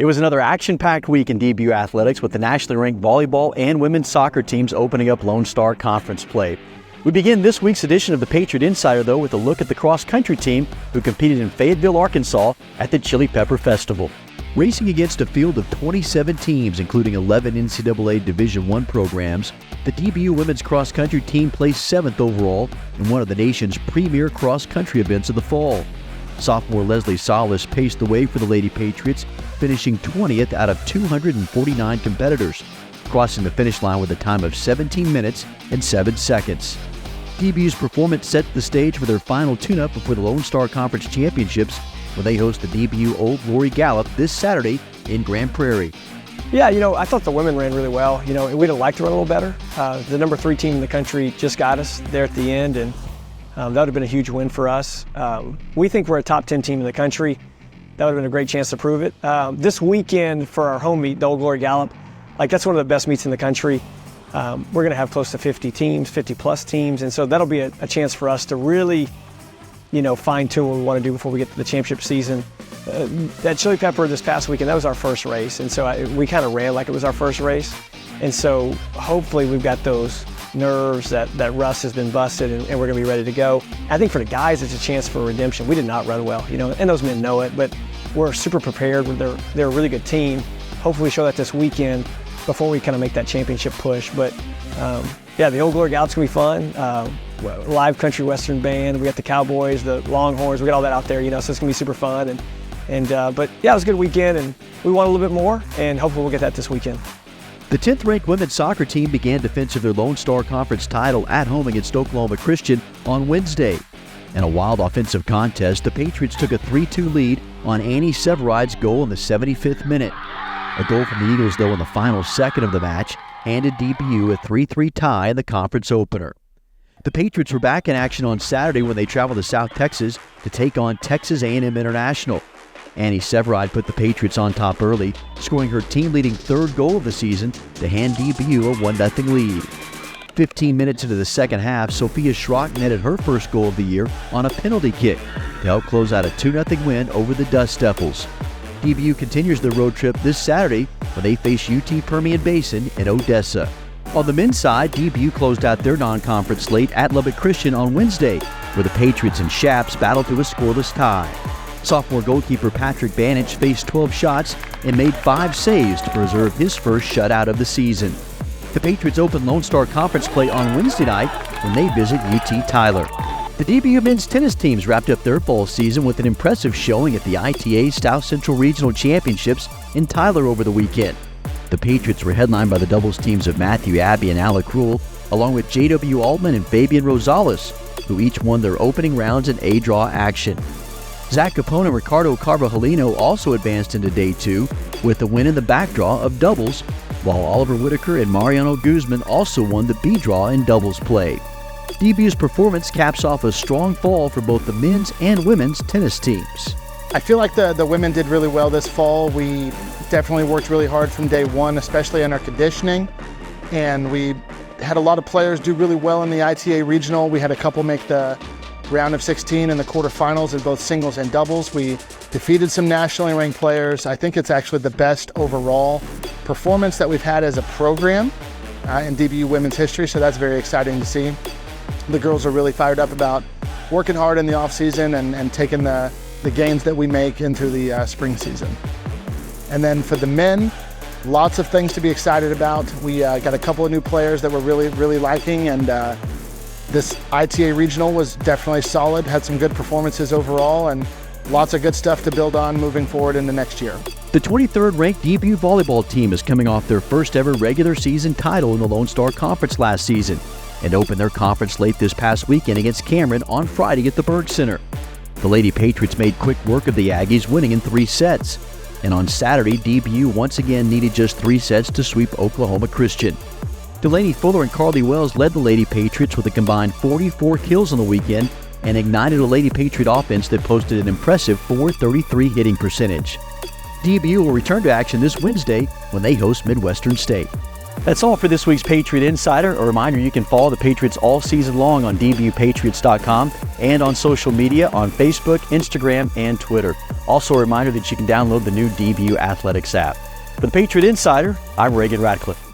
It was another action-packed week in DBU athletics with the nationally ranked volleyball and women's soccer teams opening up Lone Star Conference play. We begin this week's edition of the Patriot Insider, though, with a look at the cross-country team who competed in Fayetteville, Arkansas at the Chile Pepper Festival. Racing against a field of 27 teams, including 11 NCAA Division I programs, the DBU women's cross-country team placed 7th overall in one of the nation's premier cross-country events of the fall. Sophomore Leslie Salas paced the way for the Lady Patriots, finishing 20th out of 249 competitors, crossing the finish line with a time of 17 minutes and 7 seconds. DBU's performance set the stage for their final tune-up before the Lone Star Conference Championships when they host the DBU Old Glory Gallop this Saturday in Grand Prairie. Yeah, I thought the women ran really well. We'd have liked to run a little better. The number 3 team in the country just got us there at the end, and that would have been a huge win for us. We think we're a top 10 team in the country. That would have been a great chance to prove it. This weekend for our home meet, the Old Glory Gallop, that's one of the best meets in the country. We're going to have close to 50 teams, 50 plus teams, and so that'll be a chance for us to really, fine-tune what we want to do before we get to the championship season. That Chile Pepper this past weekend, that was our first race, and so we kind of ran like it was our first race. And so hopefully we've got those nerves that rust has been busted, and we're going to be ready to go. I think for the guys, it's a chance for redemption. We did not run well, and those men know it, but we're super prepared. They're a really good team. Hopefully we show that this weekend before we kind of make that championship push. But the Old Glory Gallop's going to be fun. Live country western band. We got the Cowboys, the Longhorns. We got all that out there, so it's going to be super fun. But it was a good weekend, and we want a little bit more, and hopefully we'll get that this weekend. The 10th-ranked women's soccer team began defense of their Lone Star Conference title at home against Oklahoma Christian on Wednesday. In a wild offensive contest, the Patriots took a 3-2 lead on Annie Severide's goal in the 75th minute. A goal from the Eagles, though, in the final second of the match handed DBU a 3-3 tie in the conference opener. The Patriots were back in action on Saturday when they traveled to South Texas to take on Texas A&M International. Annie Severide put the Patriots on top early, scoring her team-leading 3rd goal of the season to hand DBU a 1-0 lead. 15 minutes into the second half, Sophia Schrock netted her first goal of the year on a penalty kick to help close out a 2-0 win over the Dust Devils. DBU continues their road trip this Saturday when they face UT Permian Basin in Odessa. On the men's side, DBU closed out their non-conference slate at Lubbock Christian on Wednesday, where the Patriots and Shaps battled to a scoreless tie. Sophomore goalkeeper Patrick Banich faced 12 shots and made 5 saves to preserve his first shutout of the season. The Patriots open Lone Star Conference play on Wednesday night when they visit UT Tyler. The DBU men's tennis teams wrapped up their fall season with an impressive showing at the ITA South Central Regional Championships in Tyler over the weekend. The Patriots were headlined by the doubles teams of Matthew Abbey and Alec Rule, along with J.W. Altman and Fabian Rosales, who each won their opening rounds in A-draw action. Zach Capone and Ricardo Carvajalino also advanced into Day 2 with a win in the backdraw of doubles, while Oliver Whitaker and Mariano Guzman also won the B-draw in doubles play. DBU's performance caps off a strong fall for both the men's and women's tennis teams. I feel like the women did really well this fall. We definitely worked really hard from day one, especially in our conditioning, and we had a lot of players do really well in the ITA regional. We had a couple make the round of 16 in the quarterfinals in both singles and doubles. We defeated some nationally ranked players. I think it's actually the best overall performance that we've had as a program in DBU women's history, so that's very exciting to see. The girls are really fired up about working hard in the off season and taking the gains that we make into the spring season. And then for the men, lots of things to be excited about. We got a couple of new players that we're really liking, and this ITA regional was definitely solid, had some good performances overall, and lots of good stuff to build on moving forward into next year. The 23rd-ranked DBU volleyball team is coming off their first ever regular season title in the Lone Star Conference last season and opened their conference late this past weekend against Cameron on Friday at the Berg Center. The Lady Patriots made quick work of the Aggies, winning in 3 sets. And on Saturday, DBU once again needed just 3 sets to sweep Oklahoma Christian. Delaney Fuller and Carly Wells led the Lady Patriots with a combined 44 kills on the weekend and ignited a Lady Patriot offense that posted an impressive .433 hitting percentage. DBU will return to action this Wednesday when they host Midwestern State. That's all for this week's Patriot Insider. A reminder, you can follow the Patriots all season long on dbupatriots.com and on social media on Facebook, Instagram, and Twitter. Also a reminder that you can download the new DBU Athletics app. For the Patriot Insider, I'm Reagan Radcliffe.